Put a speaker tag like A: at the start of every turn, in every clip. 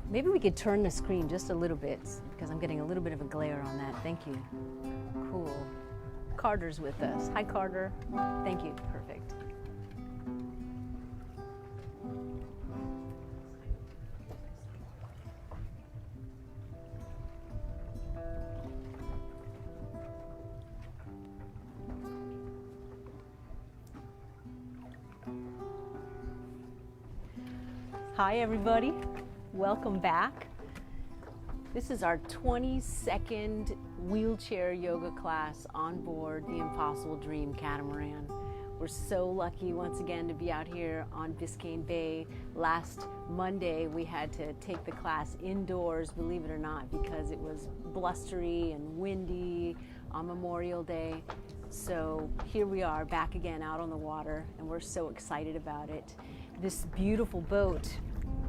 A: Maybe we could turn the screen just a little bit because I'm getting a little bit of a glare on that. Thank you. Cool. Carter's with us. Hi, Carter. Thank you. Perfect. Hi, everybody. Welcome back. This is our 22nd wheelchair yoga class on board the Impossible Dream catamaran. We're so lucky once again to be out here on Biscayne Bay. Last Monday we had to take the class indoors, believe it or not, because it was blustery and windy on Memorial Day. So here we are back again out on the water, and we're so excited about it. This beautiful boat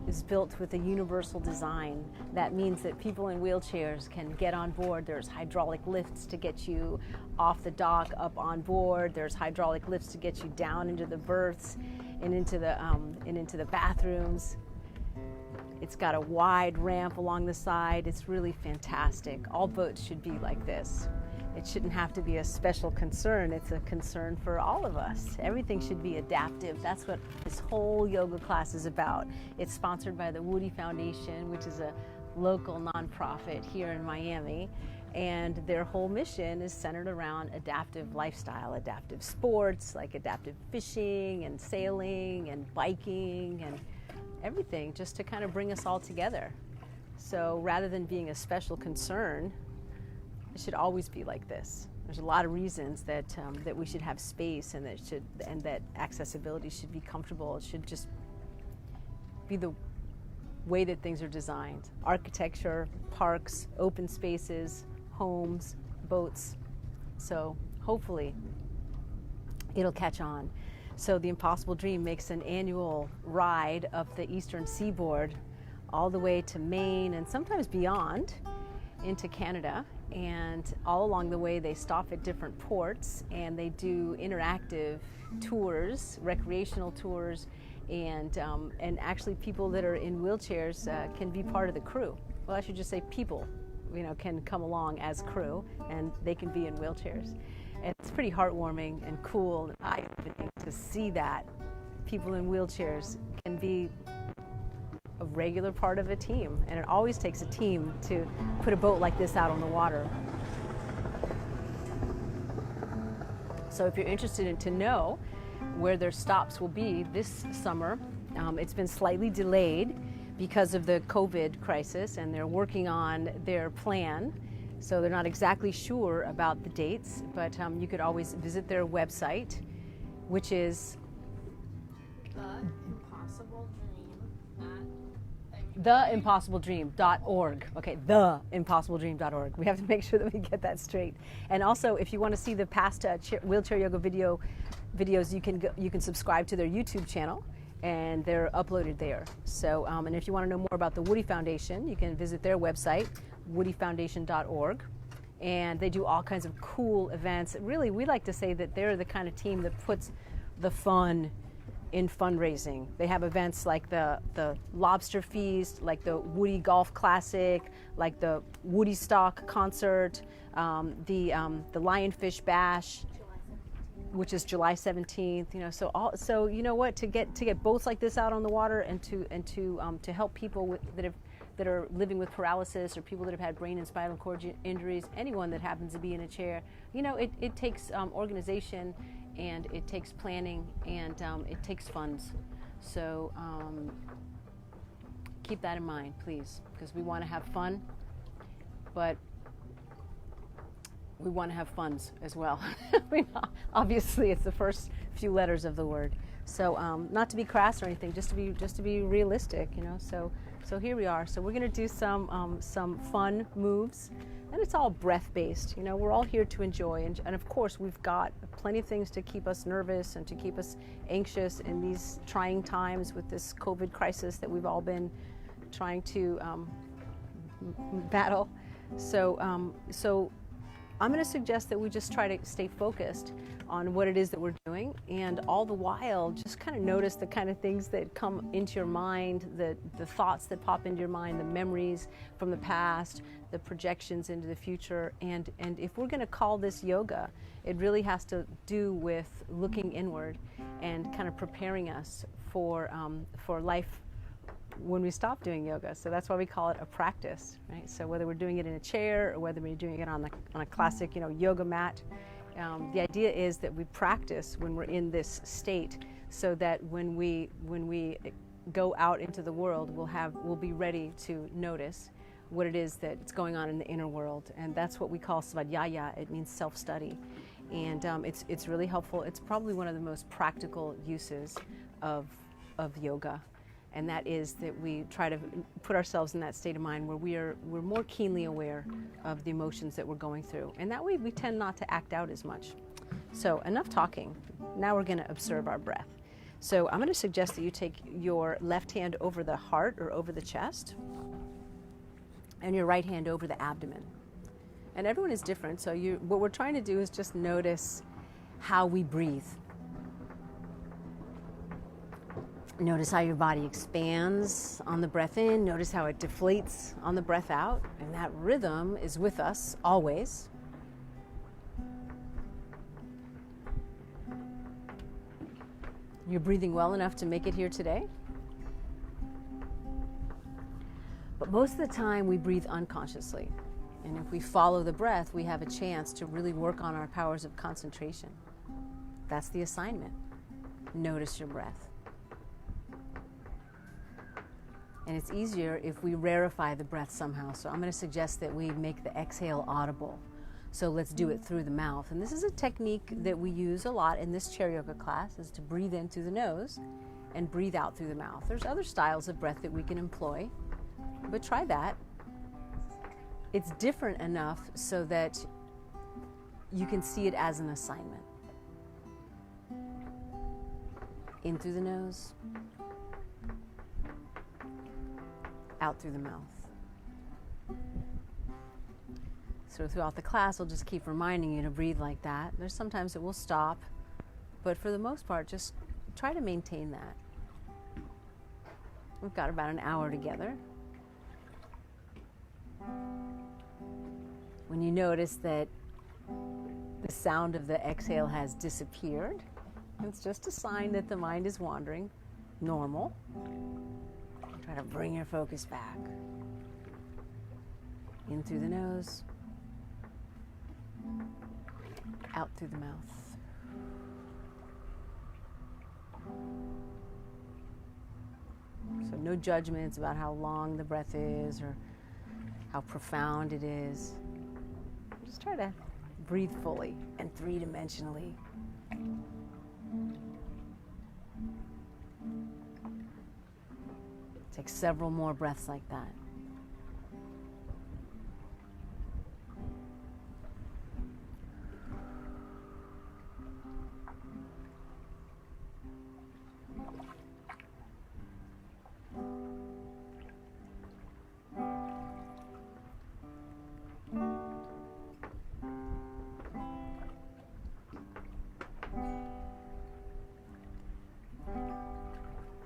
A: is built with a universal design. That means that people in wheelchairs can get on board. There's hydraulic lifts to get you off the dock up on board. There's hydraulic lifts to get you down into the berths and into the bathrooms. It's got a wide ramp along the side. It's really fantastic. All boats should be like this. It shouldn't have to be a special concern. It's a concern for all of us. Everything should be adaptive. That's what this whole yoga class is about. It's sponsored by the Woody Foundation, which is a local nonprofit here in Miami. And their whole mission is centered around adaptive lifestyle, adaptive sports, like adaptive fishing and sailing and biking and everything, just to kind of bring us all together. So rather than being a special concern, it should always be like this. There's a lot of reasons that we should have space, and that accessibility should be comfortable. It should just be the way that things are designed. Architecture, parks, open spaces, homes, boats. So hopefully it'll catch on. So the Impossible Dream makes an annual ride up the eastern seaboard all the way to Maine and sometimes beyond into Canada. And all along the way they stop at different ports and they do interactive tours, recreational tours, and actually people that are in wheelchairs can be part of the crew. Well, I should just say people, can come along as crew and they can be in wheelchairs. And it's pretty heartwarming and cool and eye-opening to see that people in wheelchairs can be a regular part of a team, and it always takes a team to put a boat like this out on the water. So if you're interested to know where their stops will be this summer, it's been slightly delayed because of the COVID crisis, and they're working on their plan. So they're not exactly sure about the dates, but you could always visit their website, which is theimpossibledream.org. Okay, theimpossibledream.org. We have to make sure that we get that straight. And also, if you want to see the past wheelchair yoga videos, you can subscribe to their YouTube channel, and they're uploaded there. So, and if you want to know more about the Woody Foundation, you can visit their website, woodyfoundation.org. And they do all kinds of cool events. Really, we like to say that they're the kind of team that puts the fun in fundraising. They have events like the Lobster Feast, like the Woody Golf Classic, like the Woody Stock Concert, the Lionfish Bash, which is July 17th. So you know what? To get boats like this out on the water and to help people that are living with paralysis, or people that have had brain and spinal cord injuries, anyone that happens to be in a chair. It takes organization, and it takes planning, and it takes funds. So keep that in mind, please, because we want to have fun, but we want to have funds as well. Obviously, it's the first few letters of the word. So not to be crass or anything, just to be realistic, So here we are. So we're going to do some fun moves. And it's all breath-based. We're all here to enjoy. And of course, we've got plenty of things to keep us nervous and to keep us anxious in these trying times with this COVID crisis that we've all been trying to battle. So I'm going to suggest that we just try to stay focused on what it is that we're doing, and all the while just kind of notice the kind of things that come into your mind, the thoughts that pop into your mind, the memories from the past, the projections into the future. And if we're going to call this yoga, it really has to do with looking inward and kind of preparing us for life when we stop doing yoga. So that's why we call it a practice, right? So whether we're doing it in a chair or whether we're doing it on a classic, yoga mat, the idea is that we practice when we're in this state, so that when we go out into the world, we'll be ready to notice what it is that's going on in the inner world. And that's what we call svadhyaya. It means self-study, and it's really helpful. It's probably one of the most practical uses of yoga. And that is that we try to put ourselves in that state of mind where we're more keenly aware of the emotions that we're going through. And that way we tend not to act out as much. So enough talking. Now we're going to observe our breath. So I'm going to suggest that you take your left hand over the heart or over the chest, and your right hand over the abdomen. And everyone is different, so what we're trying to do is just notice how we breathe. Notice how your body expands on the breath in. Notice how it deflates on the breath out. And that rhythm is with us always. You're breathing well enough to make it here today. But most of the time we breathe unconsciously. And if we follow the breath, we have a chance to really work on our powers of concentration. That's the assignment. Notice your breath. And it's easier if we rarefy the breath somehow. So I'm going to suggest that we make the exhale audible. So let's do it through the mouth. And this is a technique that we use a lot in this chair yoga class, is to breathe in through the nose and breathe out through the mouth. There's other styles of breath that we can employ, but try that. It's different enough so that you can see it as an assignment. In through the nose, out through the mouth. So throughout the class, I'll just keep reminding you to breathe like that. There's sometimes it will stop, but for the most part, just try to maintain that. We've got about an hour together. When you notice that the sound of the exhale has disappeared, it's just a sign that the mind is wandering. Normal. Try to bring your focus back. In through the nose, out through the mouth. So no judgments about how long the breath is or how profound it is. Just try to breathe fully and three-dimensionally. Take several more breaths like that.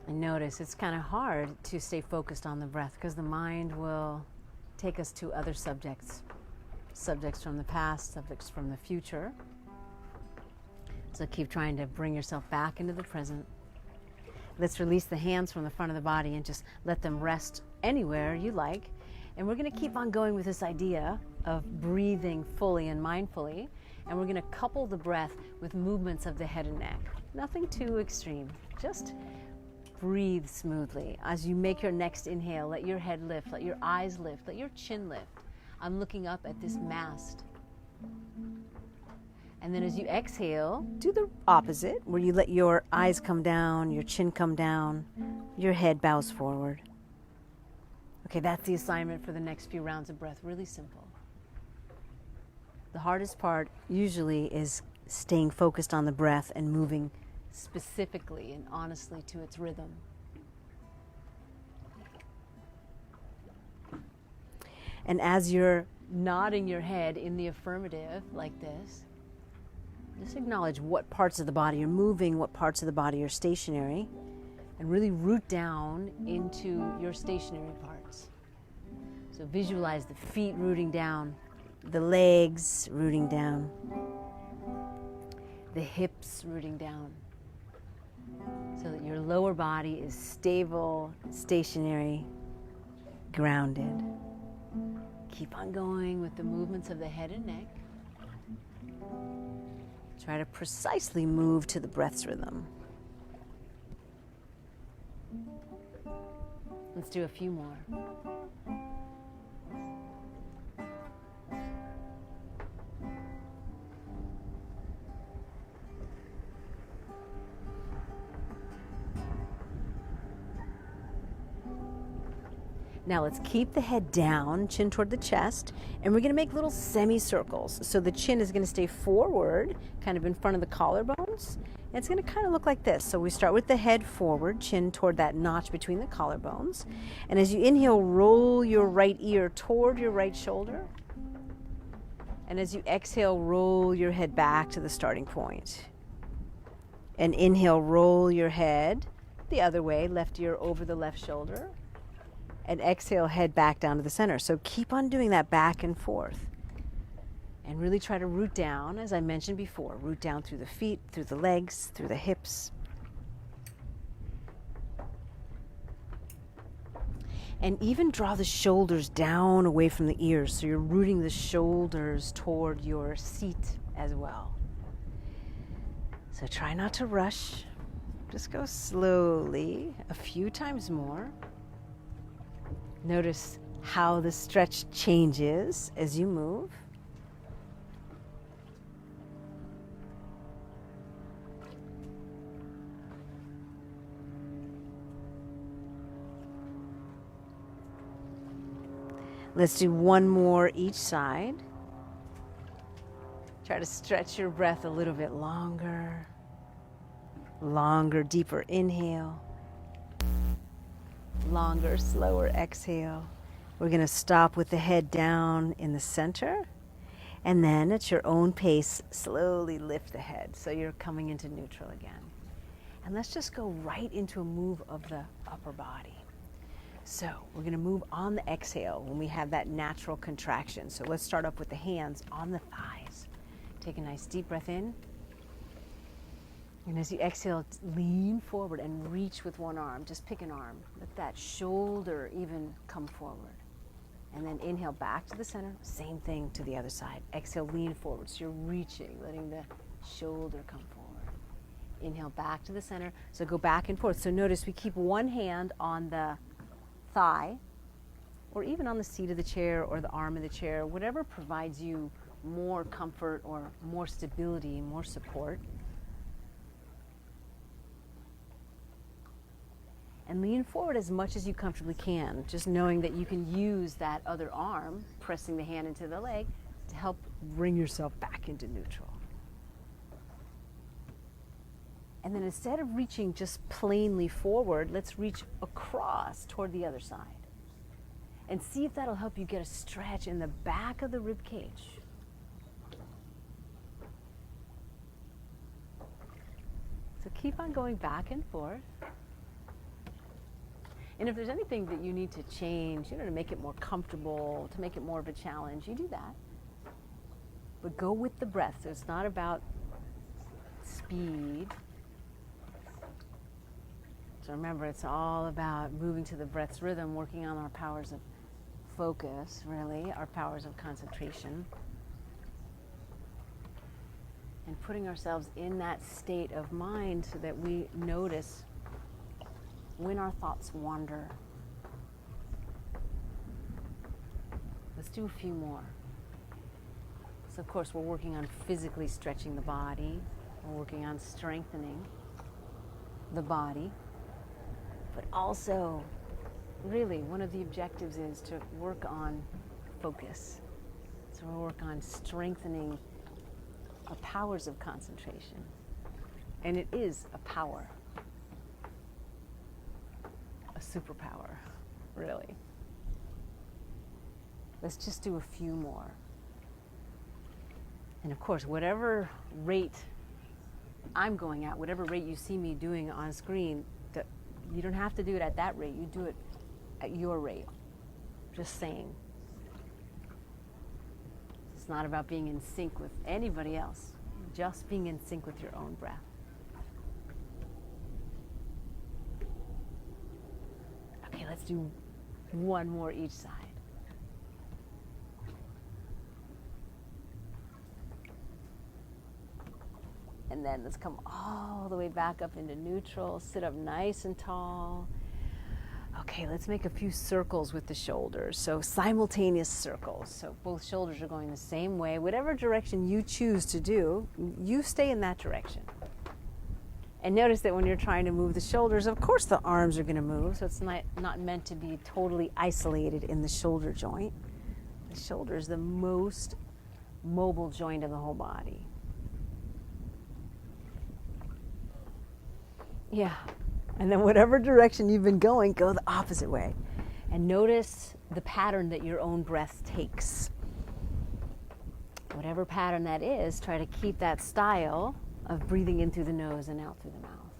A: Notice it's kind of hard to stay focused on the breath because the mind will take us to other subjects from the past, subjects from the future. So keep trying to bring yourself back into the present. Let's release the hands from the front of the body and just let them rest anywhere you like. And we're going to keep on going with this idea of breathing fully and mindfully. And we're going to couple the breath with movements of the head and neck. Nothing too extreme. Just breathe smoothly. As you make your next inhale, let your head lift, let your eyes lift, let your chin lift. I'm looking up at this mast. And then as you exhale, do the opposite, where you let your eyes come down, your chin come down, your head bows forward. Okay, that's the assignment for the next few rounds of breath. Really simple. The hardest part usually is staying focused on the breath and moving specifically and honestly to its rhythm. And as you're nodding your head in the affirmative like this, just acknowledge what parts of the body are moving, what parts of the body are stationary, and really root down into your stationary parts. So visualize the feet rooting down, the legs rooting down, the hips rooting down, so that your lower body is stable, stationary, grounded. Keep on going with the movements of the head and neck. Try to precisely move to the breath's rhythm. Let's do a few more. Now let's keep the head down, chin toward the chest, and we're going to make little semicircles. So the chin is going to stay forward, kind of in front of the collarbones. And it's going to kind of look like this. So we start with the head forward, chin toward that notch between the collarbones. And as you inhale, roll your right ear toward your right shoulder. And as you exhale, roll your head back to the starting point. And inhale, roll your head the other way, left ear over the left shoulder. And exhale, head back down to the center. So keep on doing that back and forth. And really try to root down, as I mentioned before, root down through the feet, through the legs, through the hips. And even draw the shoulders down away from the ears. So you're rooting the shoulders toward your seat as well. So try not to rush. Just go slowly, a few times more. Notice how the stretch changes as you move. Let's do one more each side. Try to stretch your breath a little bit longer. Longer, deeper inhale. Longer, slower exhale. We're going to stop with the head down in the center. And then at your own pace, slowly lift the head. So you're coming into neutral again. And let's just go right into a move of the upper body. So we're going to move on the exhale when we have that natural contraction. So let's start up with the hands on the thighs. Take a nice deep breath in. And as you exhale, lean forward and reach with one arm. Just pick an arm. Let that shoulder even come forward. And then inhale back to the center. Same thing to the other side. Exhale, lean forward. So you're reaching, letting the shoulder come forward. Inhale back to the center. So go back and forth. So notice we keep one hand on the thigh, or even on the seat of the chair or the arm of the chair, whatever provides you more comfort or more stability, more support. And lean forward as much as you comfortably can, just knowing that you can use that other arm, pressing the hand into the leg, to help bring yourself back into neutral. And then instead of reaching just plainly forward, let's reach across toward the other side. And see if that'll help you get a stretch in the back of the rib cage. So keep on going back and forth. And if there's anything that you need to change, to make it more comfortable, to make it more of a challenge, you do that. But go with the breath. So it's not about speed. So remember, it's all about moving to the breath's rhythm, working on our powers of focus, really, our powers of concentration. And putting ourselves in that state of mind so that we notice when our thoughts wander. Let's do a few more. So of course we're working on physically stretching the body. We're working on strengthening the body. But also, really, one of the objectives is to work on focus. So we'll work on strengthening our powers of concentration. And it is a power. A superpower, really. Let's just do a few more. And of course, whatever rate I'm going at, whatever rate you see me doing on screen, you don't have to do it at that rate. You do it at your rate. Just saying. It's not about being in sync with anybody else. Just being in sync with your own breath. Okay, let's do one more each side. And then let's come all the way back up into neutral. Sit up nice and tall. Okay, let's make a few circles with the shoulders. So simultaneous circles. So both shoulders are going the same way. Whatever direction you choose to do, you stay in that direction. And notice that when you're trying to move the shoulders, of course the arms are going to move. So it's not meant to be totally isolated in the shoulder joint. The shoulder is the most mobile joint in the whole body. Yeah, and then whatever direction you've been going, go the opposite way. And notice the pattern that your own breath takes. Whatever pattern that is, try to keep that style of breathing in through the nose and out through the mouth.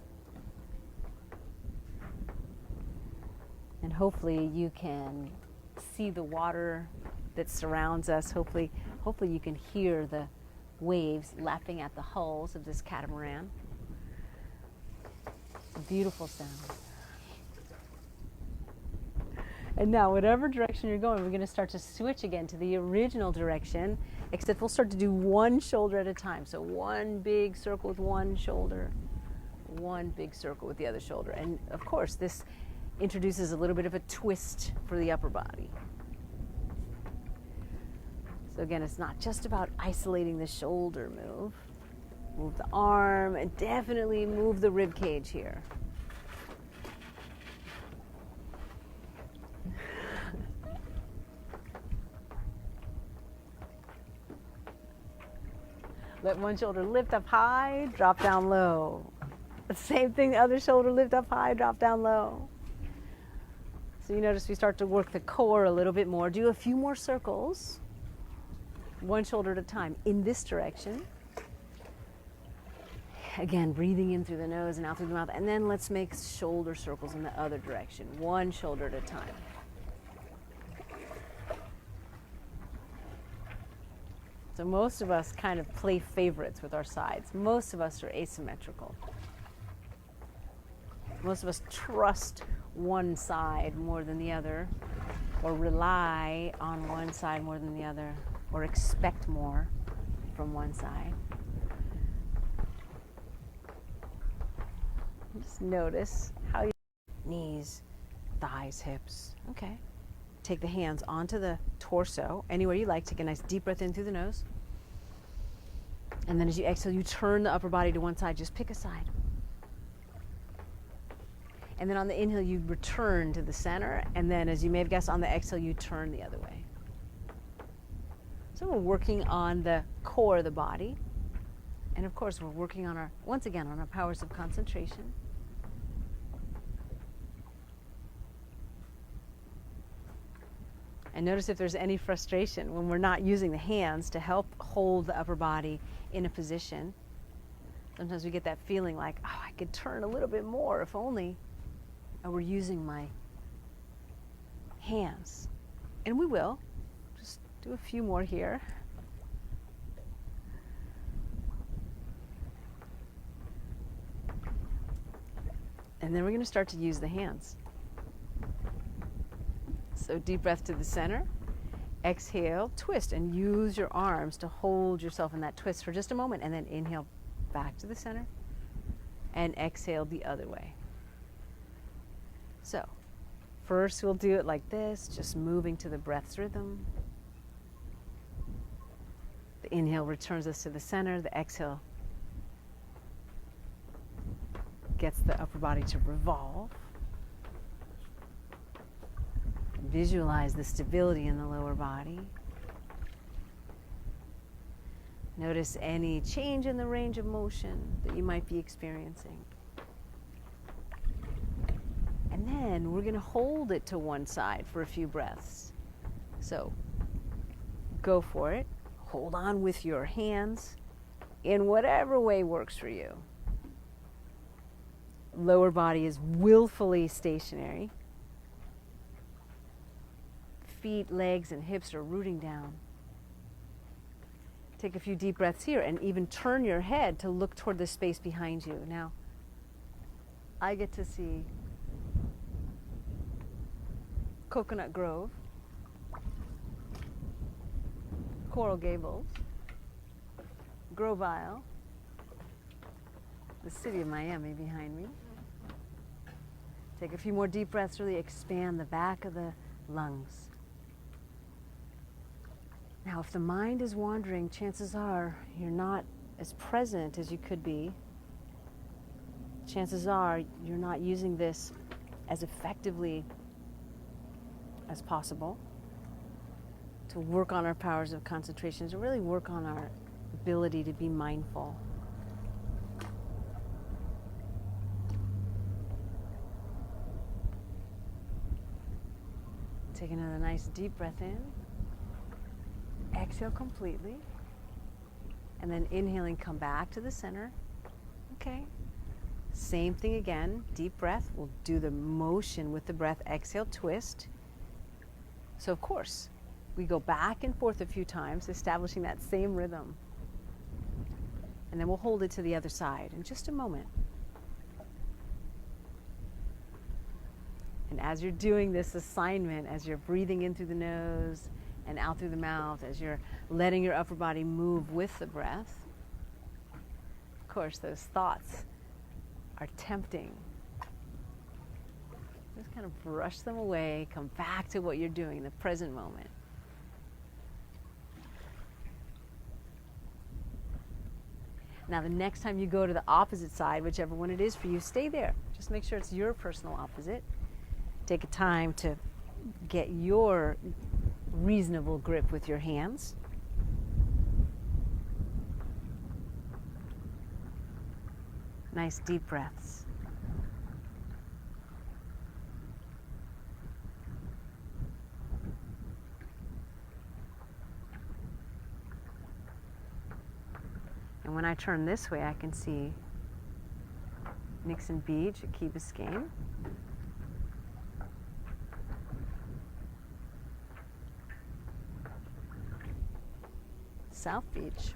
A: And hopefully you can see the water that surrounds us. Hopefully you can hear the waves lapping at the hulls of this catamaran. A beautiful sound. And now, whatever direction you're going, we're going to start to switch again to the original direction, except we'll start to do one shoulder at a time. So one big circle with one shoulder, one big circle with the other shoulder. And of course, this introduces a little bit of a twist for the upper body. So again, it's not just about isolating the shoulder move. Move the arm, and definitely move the rib cage here. Let one shoulder lift up high, drop down low. The same thing, the other shoulder lift up high, drop down low. So you notice we start to work the core a little bit more. Do a few more circles, one shoulder at a time, in this direction. Again, breathing in through the nose and out through the mouth. And then let's make shoulder circles in the other direction, one shoulder at a time. So most of us kind of play favorites with our sides. Most of us are asymmetrical. Most of us trust one side more than the other, or rely on one side more than the other, or expect more from one side. Just notice how your knees, thighs, hips. Okay. Take the hands onto the torso, anywhere you like. Take a nice deep breath in through the nose. And then as you exhale, you turn the upper body to one side. Just pick a side. And then on the inhale, you return to the center. And then, as you may have guessed, on the exhale, you turn the other way. So we're working on the core of the body. And of course, we're working on once again, on our powers of concentration. And notice if there's any frustration when we're not using the hands to help hold the upper body in a position. Sometimes we get that feeling like, oh, I could turn a little bit more if only I were using my hands. And we will. Just do a few more here. And then we're going to start to use the hands. So deep breath to the center. Exhale, twist, and use your arms to hold yourself in that twist for just a moment. And then inhale back to the center. And exhale the other way. So first we'll do it like this, just moving to the breath's rhythm. The inhale returns us to the center. The exhale gets the upper body to revolve. Visualize the stability in the lower body. Notice any change in the range of motion that you might be experiencing. And then we're going to hold it to one side for a few breaths. So go for it. Hold on with your hands in whatever way works for you. Lower body is willfully stationary. Feet, legs, and hips are rooting down. Take a few deep breaths here and even turn your head to look toward the space behind you. Now, I get to see Coconut Grove, Coral Gables, Grovile, the city of Miami behind me. Take a few more deep breaths, really expand the back of the lungs. Now, if the mind is wandering, chances are you're not as present as you could be. Chances are you're not using this as effectively as possible to work on our powers of concentration, to really work on our ability to be mindful. Take another nice deep breath in. Exhale completely. And then inhaling, come back to the center. Okay. Same thing again. Deep breath. We'll do the motion with the breath. Exhale, twist. So of course, we go back and forth a few times, establishing that same rhythm. And then we'll hold it to the other side in just a moment. And as you're doing this assignment, as you're breathing in through the nose and out through the mouth, as you're letting your upper body move with the breath, of course, those thoughts are tempting. Just kind of brush them away, come back to what you're doing in the present moment. Now, the next time you go to the opposite side, whichever one it is for you, stay there. Just make sure it's your personal opposite. Take a time to get your reasonable grip with your hands. Nice deep breaths. And when I turn this way, I can see Nixon Beach at Key Biscayne. South Beach.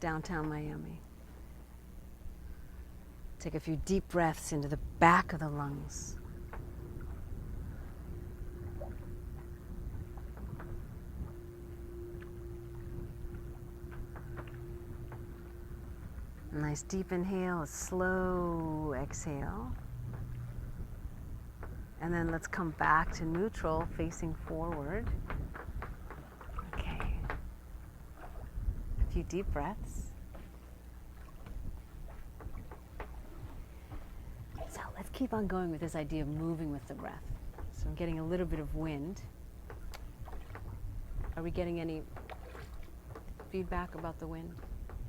A: Downtown Miami. Take a few deep breaths into the back of the lungs. A nice deep inhale, a slow exhale. And then let's come back to neutral, facing forward. Okay. A few deep breaths. So let's keep on going with this idea of moving with the breath. So I'm getting a little bit of wind. Are we getting any feedback about the wind?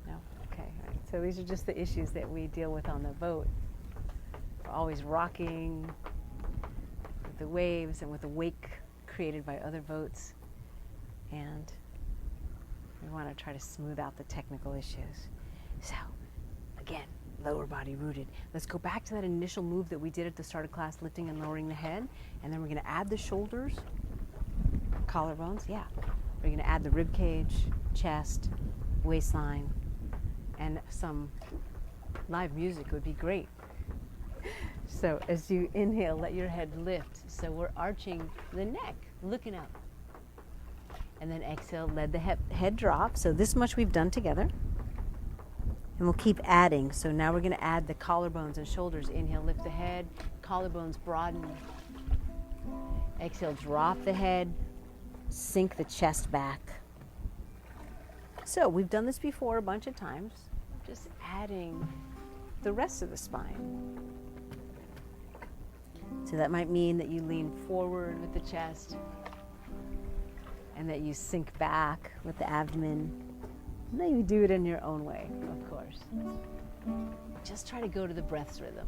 A: No? Okay. All right. So these are just the issues that we deal with on the boat. We're always rocking the waves and with the wake created by other boats, and we want to try to smooth out the technical issues. So again, lower body rooted. Let's go back to that initial move that we did at the start of class, lifting and lowering the head, and then we're going to add the shoulders, collarbones, yeah. We're going to add the rib cage, chest, waistline, and some live music would be great. So as you inhale, let your head lift. So we're arching the neck, looking up. And then exhale, let the head drop. So this much we've done together. And we'll keep adding. So now we're going to add the collarbones and shoulders. Inhale, lift the head. Collarbones broaden. Exhale, drop the head. Sink the chest back. So we've done this before a bunch of times. Just adding the rest of the spine. So that might mean that you lean forward with the chest and that you sink back with the abdomen. And then you do it in your own way, of course. Just try to go to the breath's rhythm.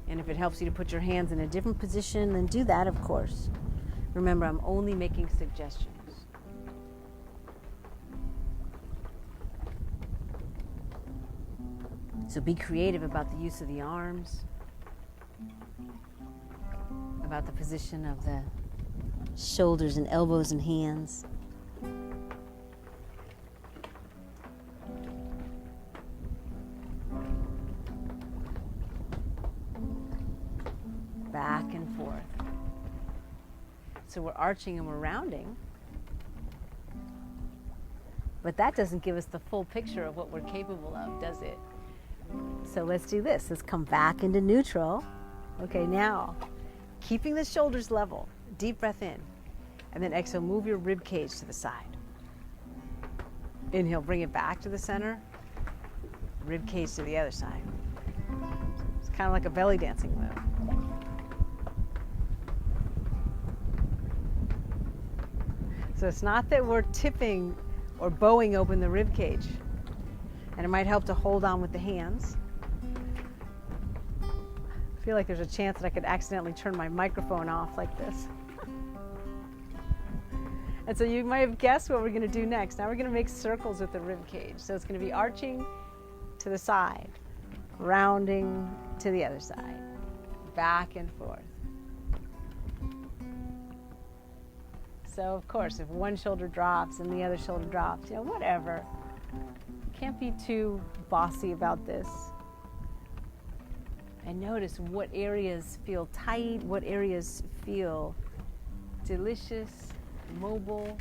A: And if it helps you to put your hands in a different position, then do that, of course. Remember, I'm only making suggestions. So be creative about the use of the arms, about the position of the shoulders and elbows and hands. Back and forth. So we're arching and we're rounding, but that doesn't give us the full picture of what we're capable of, does it? So let's do this. Let's come back into neutral. Okay, now, keeping the shoulders level, deep breath in, and then exhale, move your rib cage to the side. Inhale, bring it back to the center, rib cage to the other side. It's kind of like a belly dancing move. So it's not that we're tipping or bowing open the rib cage. And it might help to hold on with the hands. I feel like there's a chance that I could accidentally turn my microphone off like this. And so you might have guessed what we're going to do next. Now we're going to make circles with the rib cage. So it's going to be arching to the side, rounding to the other side, back and forth. So of course, if one shoulder drops and the other shoulder drops, whatever. Can't be too bossy about this. And notice what areas feel tight, what areas feel delicious, mobile.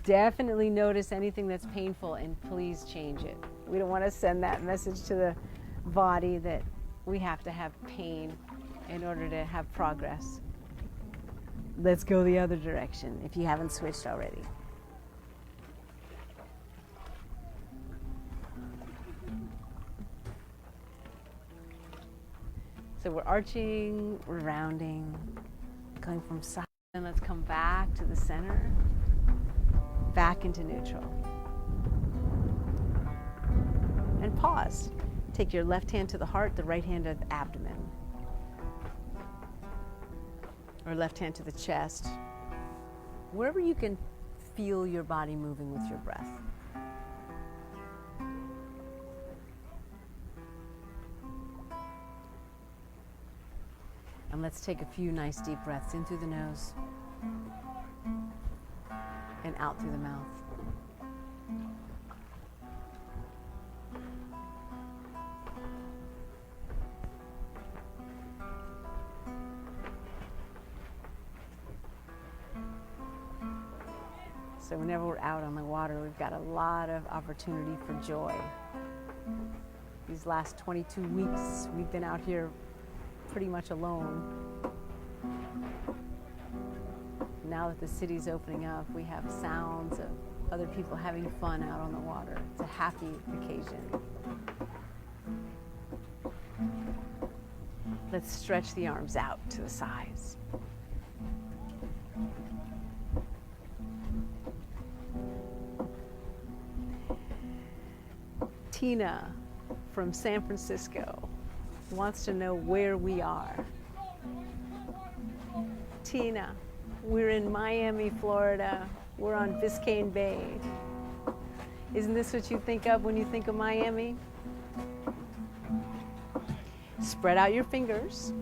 A: Definitely notice anything that's painful and please change it. We don't want to send that message to the body that we have to have pain in order to have progress. Let's go the other direction if you haven't switched already. So we're arching, we're rounding, going from side, and let's come back to the center, back into neutral. And pause. Take your left hand to the heart, the right hand to the abdomen. Or left hand to the chest. Wherever you can feel your body moving with your breath. And let's take a few nice deep breaths in through the nose and out through the mouth. So whenever we're out on the water, we've got a lot of opportunity for joy. These last 22 weeks, we've been out here pretty much alone. Now that the city's opening up, we have sounds of other people having fun out on the water. It's a happy occasion. Let's stretch the arms out to the sides. Tina from San Francisco wants to know where we are. Tina, we're in Miami, Florida. We're on Biscayne Bay. Isn't this what you think of when you think of Miami? Spread out your fingers.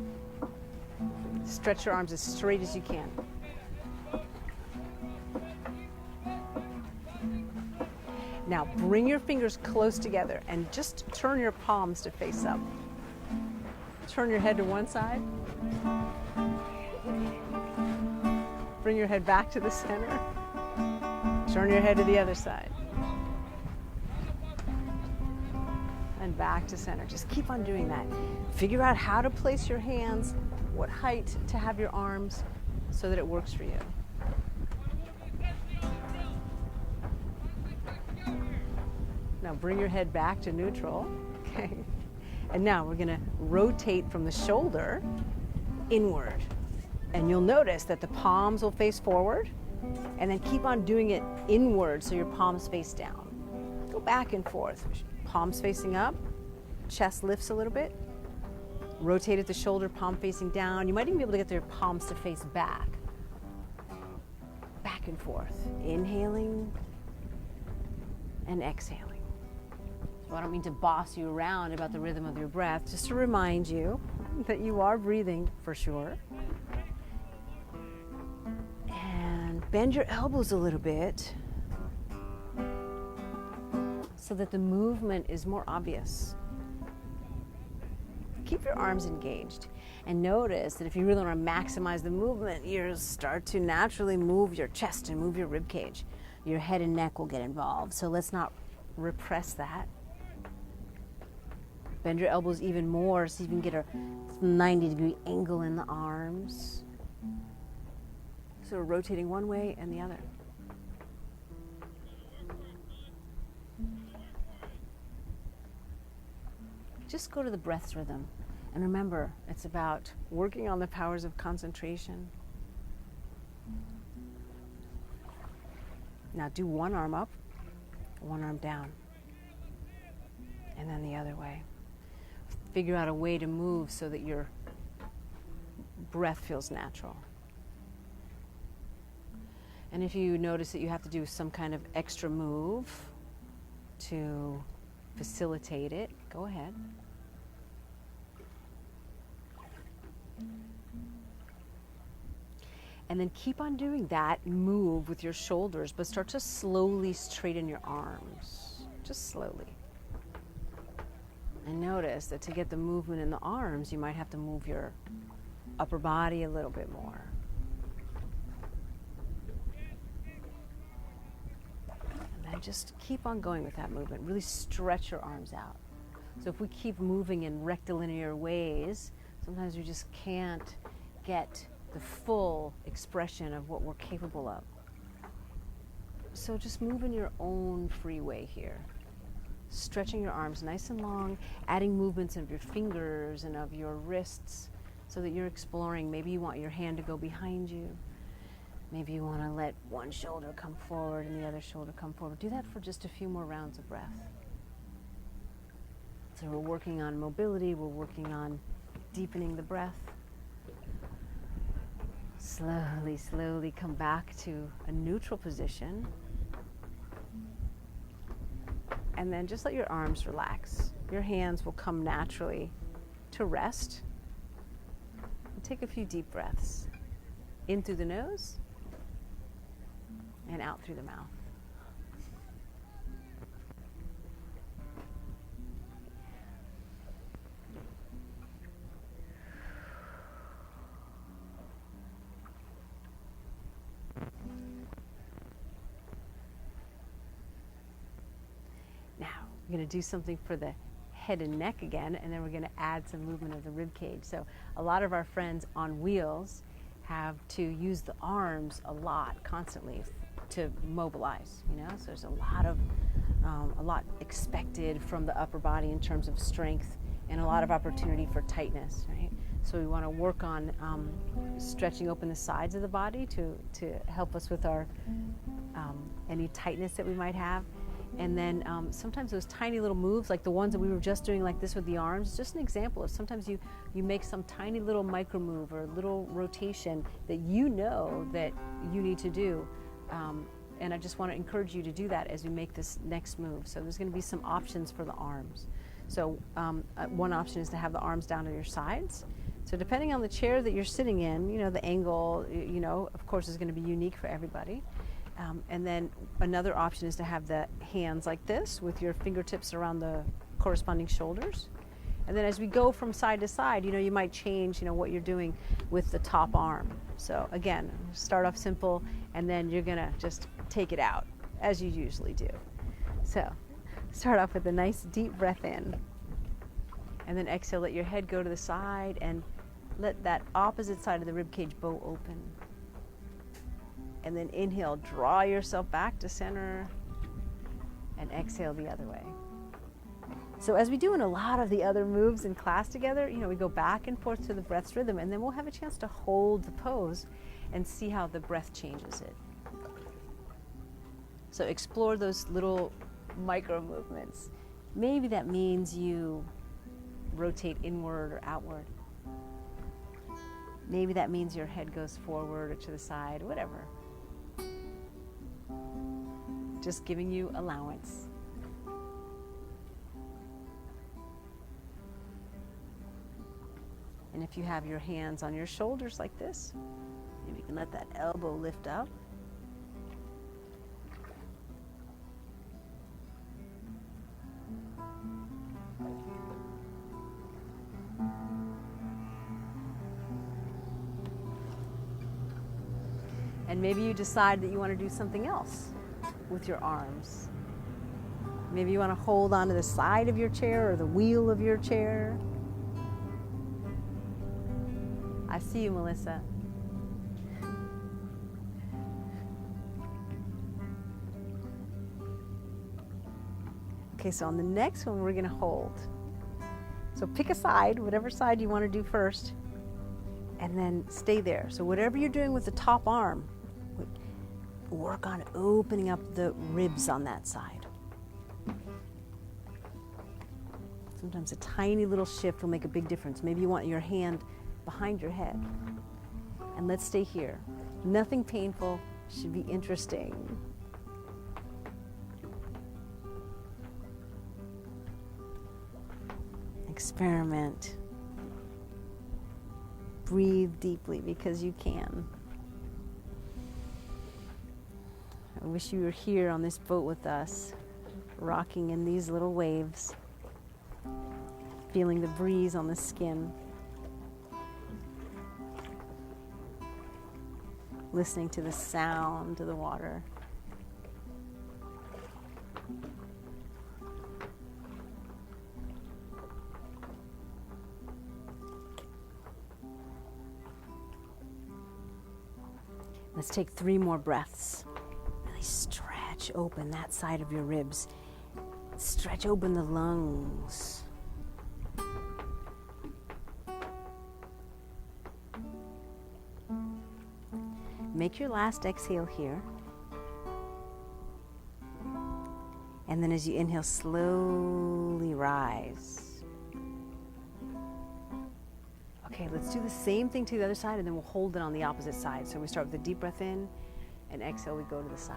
A: Stretch your arms as straight as you can. Now bring your fingers close together and just turn your palms to face up. Turn your head to one side. Bring your head back to the center. Turn your head to the other side. And back to center. Just keep on doing that. Figure out how to place your hands, what height to have your arms so that it works for you. Now bring your head back to neutral. Okay. And now we're going to rotate from the shoulder inward. And you'll notice that the palms will face forward, and then keep on doing it inward so your palms face down. Go back and forth. Palms facing up, chest lifts a little bit. Rotate at the shoulder, palm facing down. You might even be able to get your palms to face back. Back and forth. Inhaling and exhaling. So I don't mean to boss you around about the rhythm of your breath, just to remind you that you are breathing for sure. And bend your elbows a little bit so that the movement is more obvious. Keep your arms engaged and notice that if you really want to maximize the movement, you start to naturally move your chest and move your rib cage. Your head and neck will get involved, so let's not repress that. Bend your elbows even more so you can get a 90-degree angle in the arms. So we're rotating one way and the other. Just go to the breath's rhythm. And remember, it's about working on the powers of concentration. Now do one arm up, one arm down, and then the other way. Figure out a way to move so that your breath feels natural. And if you notice that you have to do some kind of extra move to facilitate it, go ahead. And then keep on doing that move with your shoulders, but start to slowly straighten your arms, just slowly. And notice that to get the movement in the arms, you might have to move your upper body a little bit more. And then just keep on going with that movement. Really stretch your arms out. So if we keep moving in rectilinear ways, sometimes we just can't get the full expression of what we're capable of. So just move in your own free way here. Stretching your arms nice and long, adding movements of your fingers and of your wrists so that you're exploring. Maybe you want your hand to go behind you. Maybe you want to let one shoulder come forward and the other shoulder come forward. Do that for just a few more rounds of breath. So we're working on mobility, we're working on deepening the breath. Slowly, slowly come back to a neutral position. And then just let your arms relax. Your hands will come naturally to rest. And take a few deep breaths. In through the nose and out through the mouth. We're going to do something for the head and neck again, and then we're going to add some movement of the rib cage. So a lot of our friends on wheels have to use the arms a lot, constantly, to mobilize. So there's a lot expected from the upper body in terms of strength and a lot of opportunity for tightness, right? So we want to work on stretching open the sides of the body to help us with our any tightness that we might have. And then sometimes those tiny little moves, like the ones that we were just doing like this with the arms, is just an example of sometimes you make some tiny little micro move or little rotation that you know that you need to do. And I just want to encourage you to do that as we make this next move. So there's going to be some options for the arms. So one option is to have the arms down on your sides. So depending on the chair that you're sitting in, the angle, of course, is going to be unique for everybody. And then another option is to have the hands like this with your fingertips around the corresponding shoulders. And then as we go from side to side, you might change, what you're doing with the top arm. So again, start off simple, and then you're gonna just take it out as you usually do. So start off with a nice deep breath in, and then exhale, let your head go to the side, and let that opposite side of the ribcage bow open. And then inhale, draw yourself back to center, and exhale the other way. So as we do in a lot of the other moves in class together, we go back and forth to the breath's rhythm, and then we'll have a chance to hold the pose and see how the breath changes it. So explore those little micro movements. Maybe that means you rotate inward or outward. Maybe that means your head goes forward or to the side, whatever. Just giving you allowance. And if you have your hands on your shoulders like this, maybe you can let that elbow lift up. And maybe you decide that you want to do something else with your arms. Maybe you want to hold onto the side of your chair or the wheel of your chair. I see you, Melissa. Okay, so on the next one, we're going to hold. So pick a side, whatever side you want to do first, and then stay there. So whatever you're doing with the top arm, work on opening up the ribs on that side. Sometimes a tiny little shift will make a big difference. Maybe you want your hand behind your head. And let's stay here. Nothing painful, should be interesting. Experiment. Breathe deeply because you can. I wish you were here on this boat with us, rocking in these little waves, feeling the breeze on the skin, listening to the sound of the water. Let's take 3 more breaths. Really stretch open that side of your ribs. Stretch open the lungs. Make your last exhale here. And then as you inhale, slowly rise. Okay, let's do the same thing to the other side, and then we'll hold it on the opposite side. So we start with a deep breath in, and exhale, we go to the side.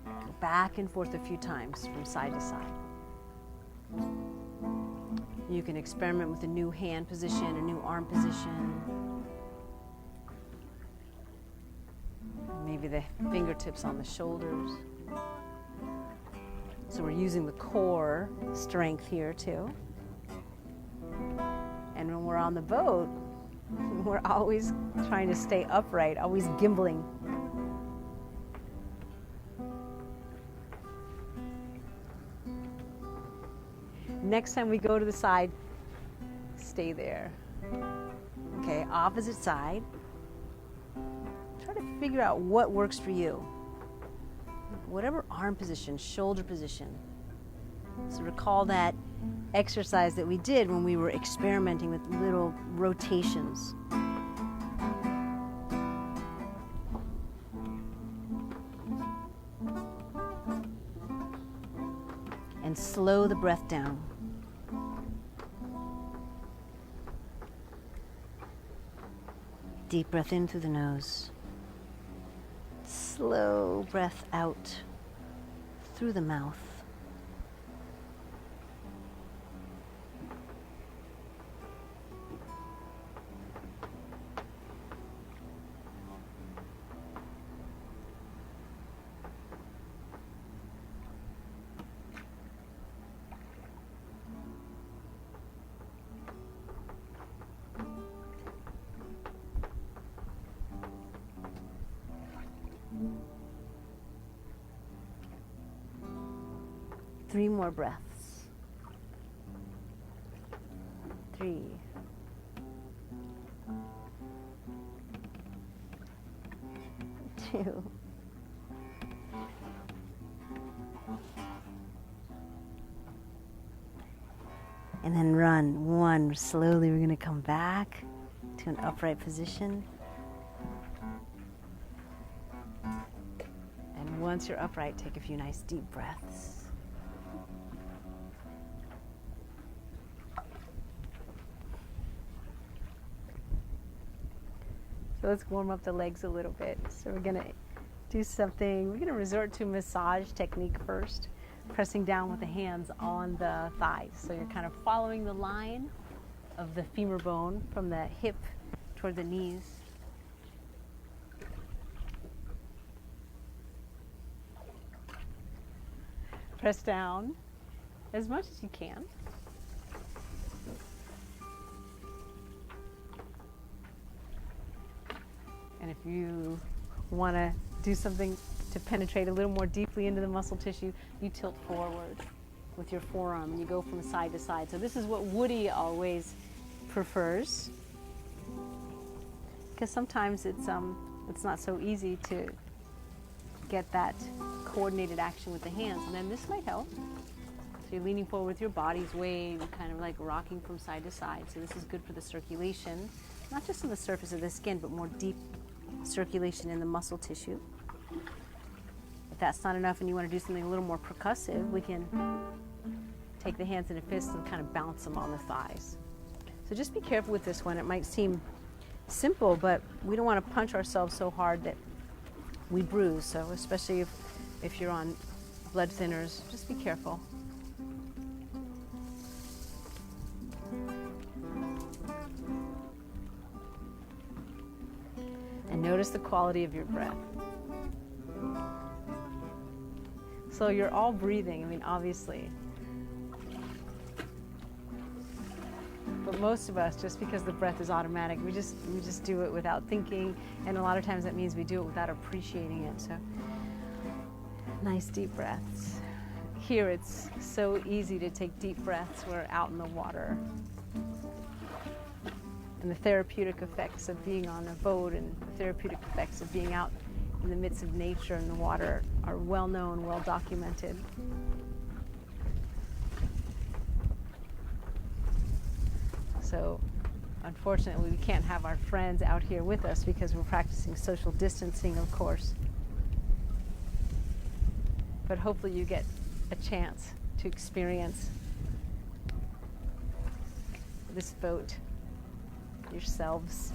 A: Go back and forth a few times from side to side. You can experiment with a new hand position, a new arm position. Maybe the fingertips on the shoulders. So we're using the core strength here too. And when we're on the boat, we're always trying to stay upright, always gimbling. Next time we go to the side, stay there. Okay, opposite side. Try to figure out what works for you. Whatever arm position, shoulder position. So recall that exercise that we did when we were experimenting with little rotations. And slow the breath down. Deep breath in through the nose. Slow breath out through the mouth. Three more breaths. 3. 2. And then run. 1. Slowly we're going to come back to an upright position. And once you're upright, take a few nice deep breaths. So let's warm up the legs a little bit. So we're gonna do something, we're gonna resort to massage technique first, pressing down with the hands on the thighs. So you're kind of following the line of the femur bone from the hip toward the knees. Press down as much as you can. And if you want to do something to penetrate a little more deeply into the muscle tissue, you tilt forward with your forearm and you go from side to side. So this is what Woody always prefers, because sometimes it's not so easy to get that coordinated action with the hands, and then this might help. So you're leaning forward with your body's weight, kind of like rocking from side to side. So this is good for the circulation, not just on the surface of the skin, but more deep circulation in the muscle tissue. If that's not enough and you want to do something a little more percussive, we can take the hands in a fist and kind of bounce them on the thighs. So just be careful with this one. It might seem simple, but we don't want to punch ourselves so hard that we bruise. So especially if you're on blood thinners, just be careful. And notice the quality of your breath. So you're all breathing, I mean, obviously. But most of us, just because the breath is automatic, we just do it without thinking, and a lot of times that means we do it without appreciating it. So nice deep breaths. Here it's so easy to take deep breaths. We're out in the water. And the therapeutic effects of being on a boat and the therapeutic effects of being out in the midst of nature and the water are well known, well documented. So unfortunately, we can't have our friends out here with us because we're practicing social distancing, of course. But hopefully you get a chance to experience this boat yourselves.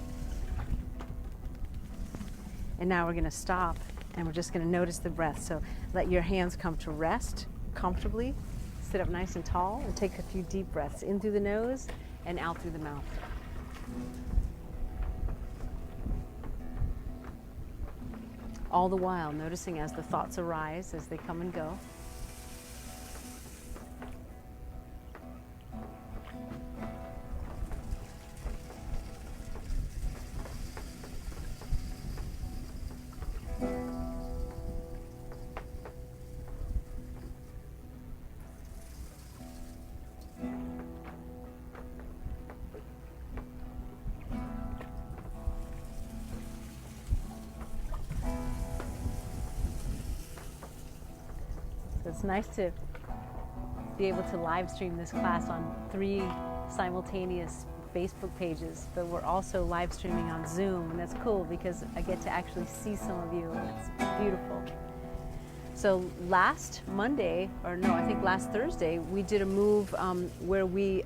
A: And now we're going to stop and we're just going to notice the breath. So let your hands come to rest comfortably. Sit up nice and tall and take a few deep breaths in through the nose and out through the mouth. All the while noticing as the thoughts arise, as they come and go. It's nice to be able to live stream this class on 3 simultaneous Facebook pages, but we're also live streaming on Zoom, and that's cool because I get to actually see some of you, and it's beautiful. So last Monday, or no, I think last Thursday, we did a move where we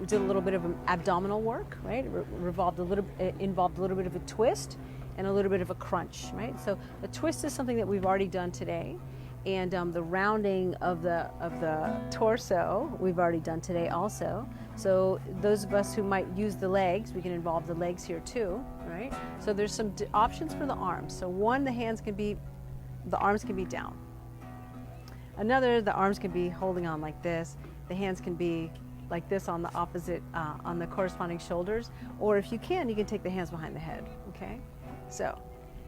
A: did a little bit of abdominal work, right? It involved a little bit of a twist and a little bit of a crunch, right? So the twist is something that we've already done today. And the rounding of the torso we've already done today also. So those of us who might use the legs, we can involve the legs here too, right? So there's some options for the arms. So one, the arms can be down. Another, the arms can be holding on like this. The hands can be like this on the opposite, on the corresponding shoulders. Or if you can take the hands behind the head, okay? So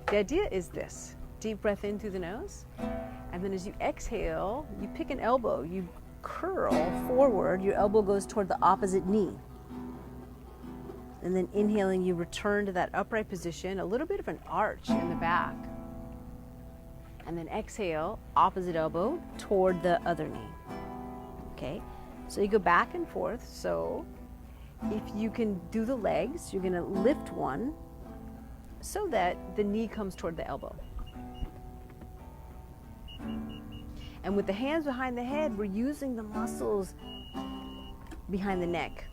A: the idea is this: deep breath in through the nose. And then as you exhale, you pick an elbow, you curl forward, your elbow goes toward the opposite knee. And then inhaling, you return to that upright position, a little bit of an arch in the back. And then exhale, opposite elbow toward the other knee. Okay, so you go back and forth. So if you can do the legs, you're gonna lift one so that the knee comes toward the elbow. And with the hands behind the head, we're using the muscles behind the neck.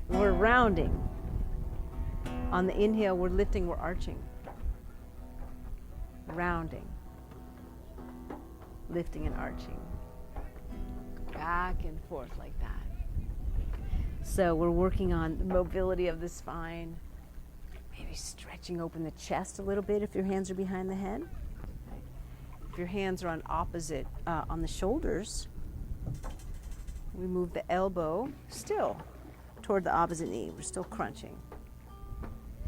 A: We're rounding. On the inhale, we're lifting, we're arching, rounding, lifting and arching, back and forth like that. So we're working on the mobility of the spine, maybe stretching open the chest a little bit if your hands are behind the head. If your hands are on opposite, on the shoulders, we move the elbow still toward the opposite knee. We're still crunching.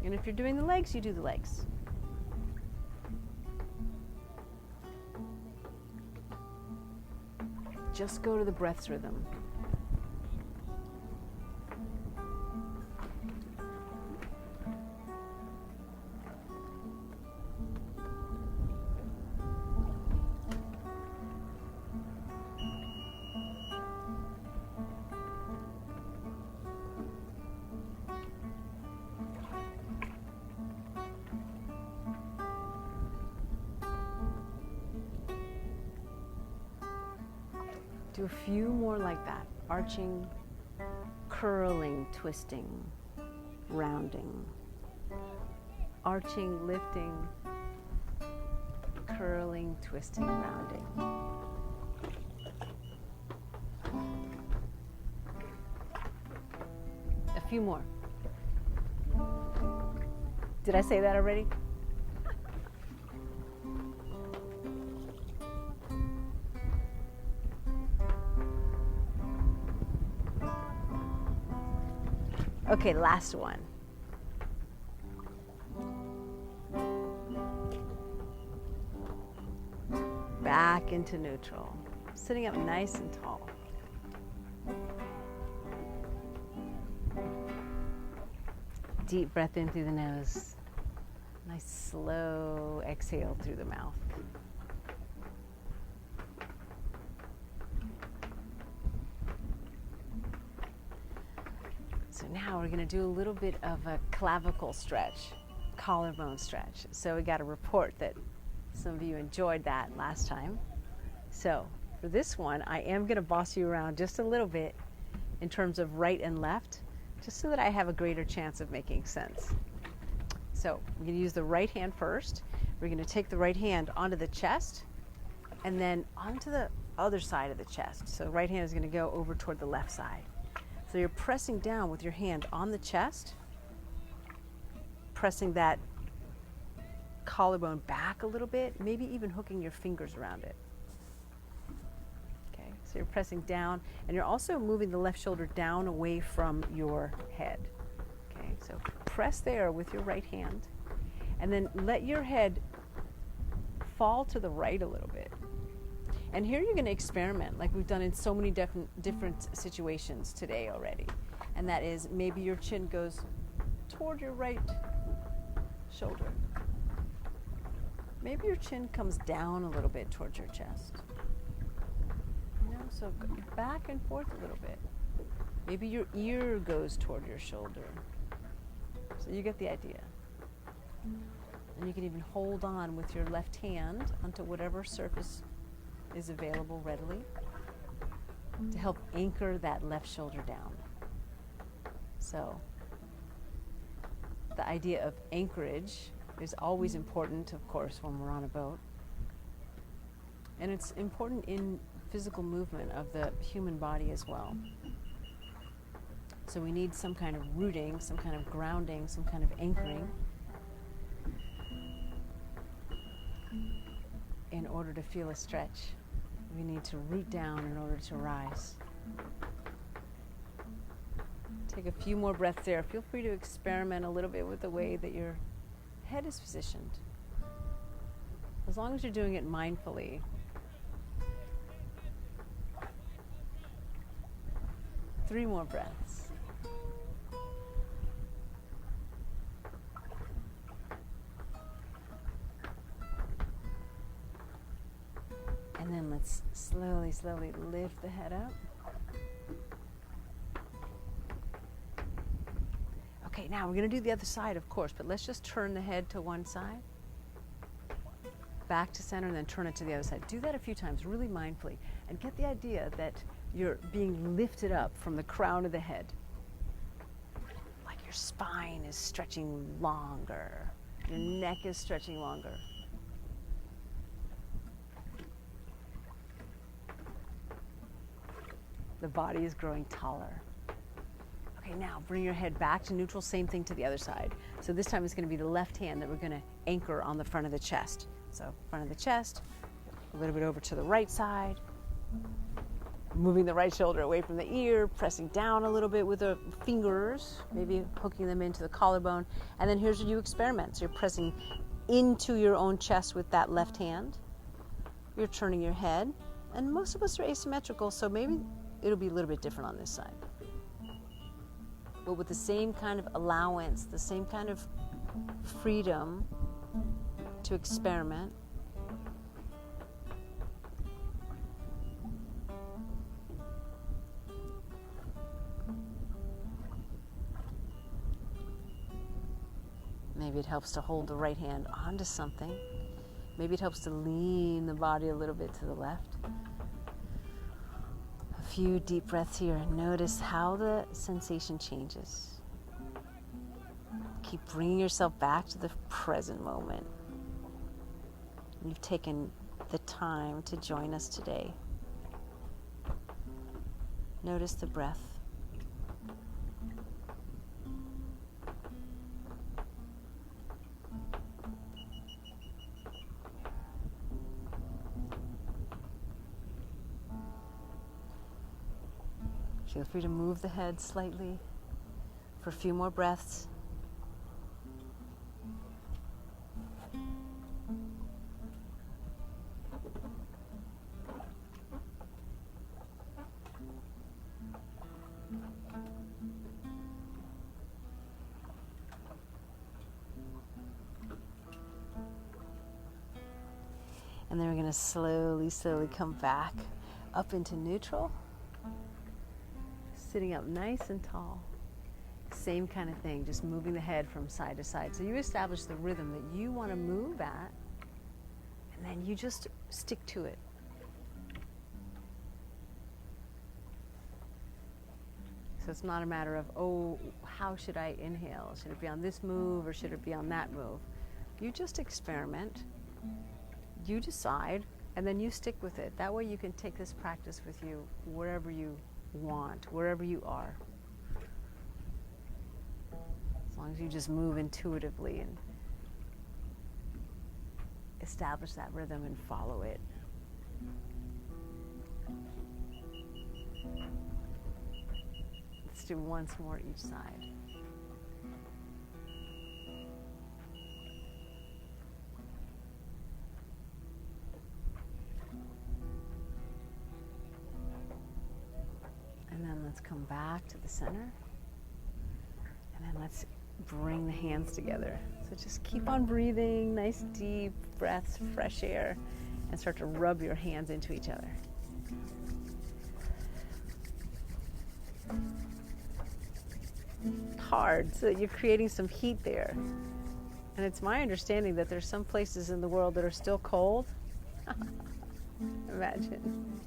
A: And if you're doing the legs, you do the legs. Just go to the breath's rhythm. Do a few more like that. Arching, curling, twisting, rounding. Arching, lifting, curling, twisting, rounding. A few more. Did I say that already? Okay, last one. Back into neutral. Sitting up nice and tall. Deep breath in through the nose. Nice slow exhale through the mouth. So now we're going to do a little bit of a clavicle stretch, collarbone stretch. So we got a report that some of you enjoyed that last time. So for this one, I am going to boss you around just a little bit in terms of right and left, just so that I have a greater chance of making sense. So we're going to use the right hand first. We're going to take the right hand onto the chest and then onto the other side of the chest. So the right hand is going to go over toward the left side. So you're pressing down with your hand on the chest, pressing that collarbone back a little bit, maybe even hooking your fingers around it. Okay, so you're pressing down, and you're also moving the left shoulder down away from your head. Okay, so press there with your right hand, and then let your head fall to the right a little bit. And here you're going to experiment like we've done in so many different situations today already. And that is maybe your chin goes toward your right shoulder. Maybe your chin comes down a little bit towards your chest. You know, so back and forth a little bit. Maybe your ear goes toward your shoulder. So you get the idea. And you can even hold on with your left hand onto whatever surface is available readily to help anchor that left shoulder down. So the idea of anchorage is always important, of course, when we're on a boat. And it's important in physical movement of the human body as well. So we need some kind of rooting, some kind of grounding, some kind of anchoring in order to feel a stretch. We need to root down in order to rise. Take a few more breaths there. Feel free to experiment a little bit with the way that your head is positioned. As long as you're doing it mindfully. Three more breaths. And then let's slowly, slowly lift the head up. Okay, now we're going to do the other side, of course, but let's just turn the head to one side, back to center, and then turn it to the other side. Do that a few times, really mindfully, and get the idea that you're being lifted up from the crown of the head, like Your spine is stretching longer. Your neck is stretching longer. The body is growing taller. Okay, now bring your head back to neutral, same thing to the other side. So this time it's going to be the left hand that we're going to anchor on the front of the chest. So front of the chest, a little bit over to the right side, moving the right shoulder away from the ear, pressing down a little bit with the fingers, maybe hooking them into the collarbone. And then here's where you experiment. So you're pressing into your own chest with that left hand. You're turning your head, and most of us are asymmetrical, so maybe it'll be a little bit different on this side. But with the same kind of allowance, the same kind of freedom to experiment. Maybe it helps to hold the right hand onto something. Maybe it helps to lean the body a little bit to the left. A few deep breaths here and notice how the sensation changes. Keep bringing yourself back to the present moment. You've taken the time to join us today. Notice the breath. Feel free to move the head slightly for a few more breaths. And then we're going to slowly come back up into neutral. Sitting up nice and tall. Same kind of thing, just moving the head from side to side. So you establish the rhythm that you want to move at, and then you just stick to it. So it's not a matter of, oh, how should I inhale? Should it be on this move or should it be on that move? You just experiment, you decide, and then you stick with it. That way you can take this practice with you wherever you want, wherever you are. As long as you just move intuitively and establish that rhythm and follow it. Let's do once more each side. And then let's come back to the center. And then let's bring the hands together. So just keep on breathing, nice deep breaths, fresh air, and start to rub your hands into each other. Hard, so that you're creating some heat there. And it's my understanding that there's some places in the world that are still cold. Imagine.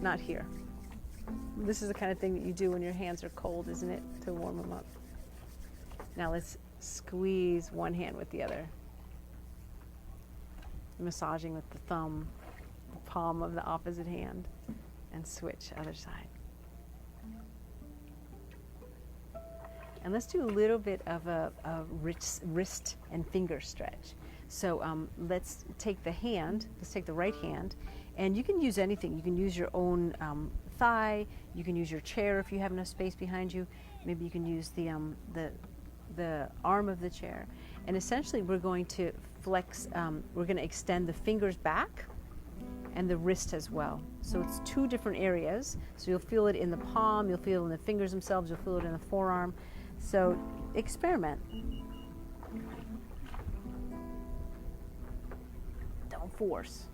A: Not here. This is the kind of thing that you do when your hands are cold, isn't it? To warm them up. Now let's squeeze one hand with the other. Massaging with the thumb, the palm of the opposite hand, and switch other side. And let's do a little bit of a wrist and finger stretch. So let's take the hand, let's take the right hand, and you can use anything. You can use your own thigh, you can use your chair if you have enough space behind you. Maybe you can use the arm of the chair. And essentially we're going to flex, we're going to extend the fingers back and the wrist as well. So it's two different areas. So you'll feel it in the palm, you'll feel it in the fingers themselves, you'll feel it in the forearm. So experiment. Don't force.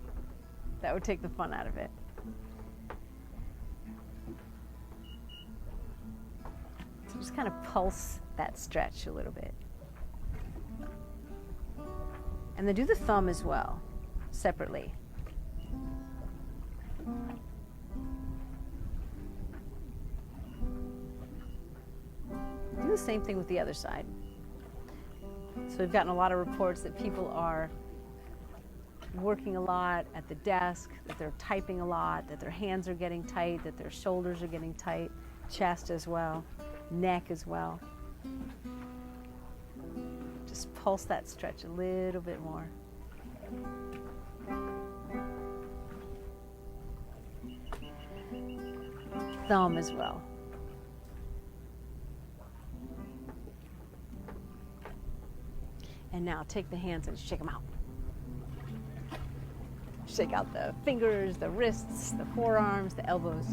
A: That would take the fun out of it. So just kind of pulse that stretch a little bit. And then do the thumb as well, separately. Do the the same thing with the other side. So we've gotten a lot of reports that people are working a lot at the desk, that they're typing a lot, that their hands are getting tight, that their shoulders are getting tight, chest as well, neck as well. Just pulse that stretch a little bit more. Thumb as well. And now take the hands and shake them out. Shake out the fingers, the wrists, the forearms, the elbows.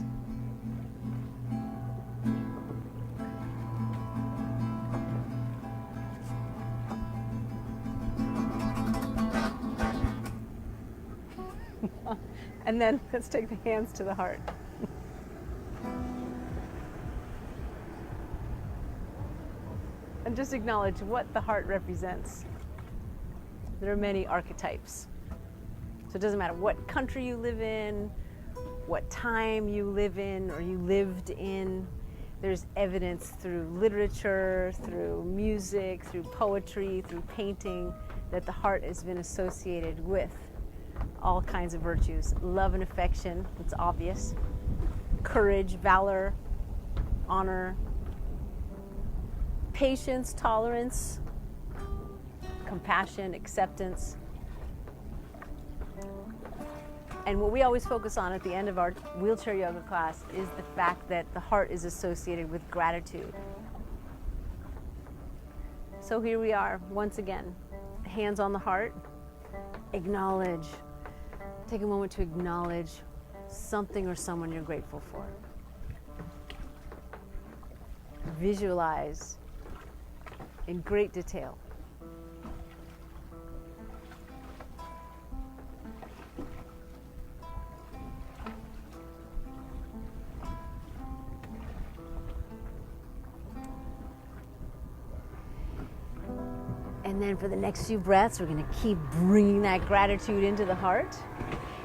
A: And then let's take the hands to the heart. And just acknowledge what the heart represents. There are many archetypes. So it doesn't matter what country you live in, what time you live in or you lived in. There's evidence through literature, through music, through poetry, through painting, that the heart has been associated with all kinds of virtues. Love and affection, it's obvious. Courage, valor, honor, patience, tolerance, compassion, acceptance. And what we always focus on at the end of our wheelchair yoga class is the fact that the heart is associated with gratitude. So here we are, once again, hands on the heart. Acknowledge. Take a moment to acknowledge something or someone you're grateful for. Visualize in great detail. And then for the next few breaths, we're going to keep bringing that gratitude into the heart.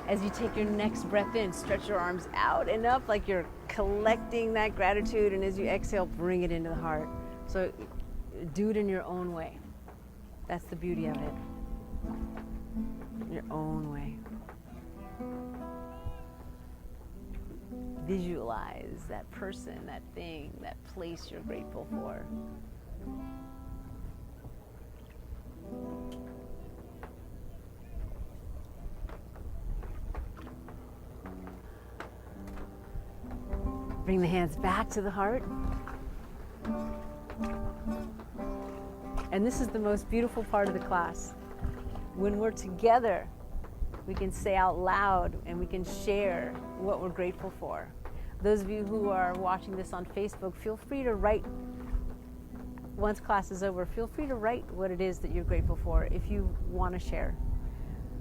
A: As you take your next breath in, stretch your arms out and up like you're collecting that gratitude. And as you exhale, bring it into the heart. So do it in your own way. That's the beauty of it. Your own way. Visualize that person, that thing, that place you're grateful for. Bring the hands back to the heart. And this is the most beautiful part of the class. When we're together, we can say out loud and we can share what we're grateful for. Those of you who are watching this on Facebook, feel free to write, once class is over, feel free to write what it is that you're grateful for if you want to share.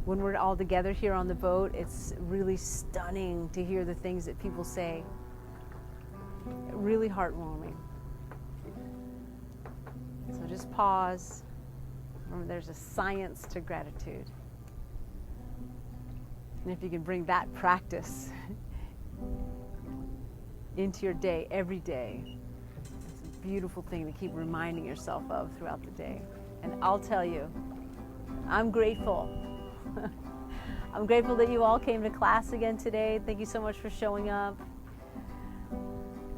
A: When we're all together here on the boat, it's really stunning to hear the things that people say. Really heartwarming. So just pause. Remember, there's a science to gratitude. And if you can bring that practice into your day, every day, it's a beautiful thing to keep reminding yourself of throughout the day. And I'll tell you, I'm grateful. I'm grateful that you all came to class again today. Thank you so much for showing up.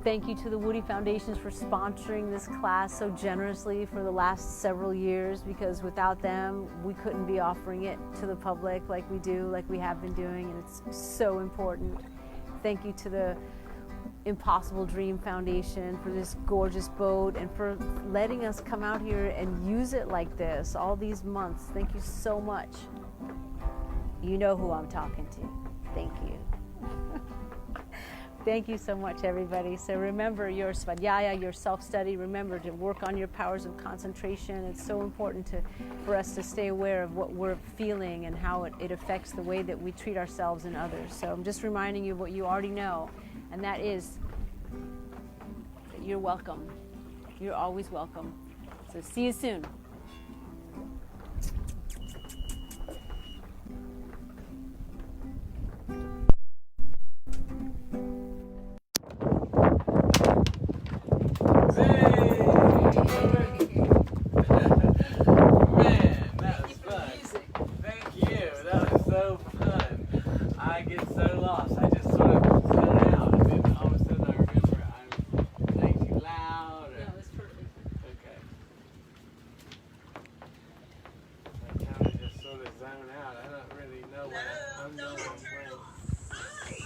A: Thank you to the Woody Foundations for sponsoring this class so generously for the last several years, because without them, we couldn't be offering it to the public like we do, like we have been doing, and it's so important. Thank you to the Impossible Dream Foundation for this gorgeous boat and for letting us come out here and use it like this all these months. Thank you so much. You know who I'm talking to. Thank you. Thank you so much, everybody. So remember your svadhyaya, your self-study. Remember to work on your powers of concentration. It's so important for us to stay aware of what we're feeling and how it affects the way that we treat ourselves and others. So I'm just reminding you what you already know, and that is that you're welcome. You're always welcome. So see you soon.
B: Hey! I get so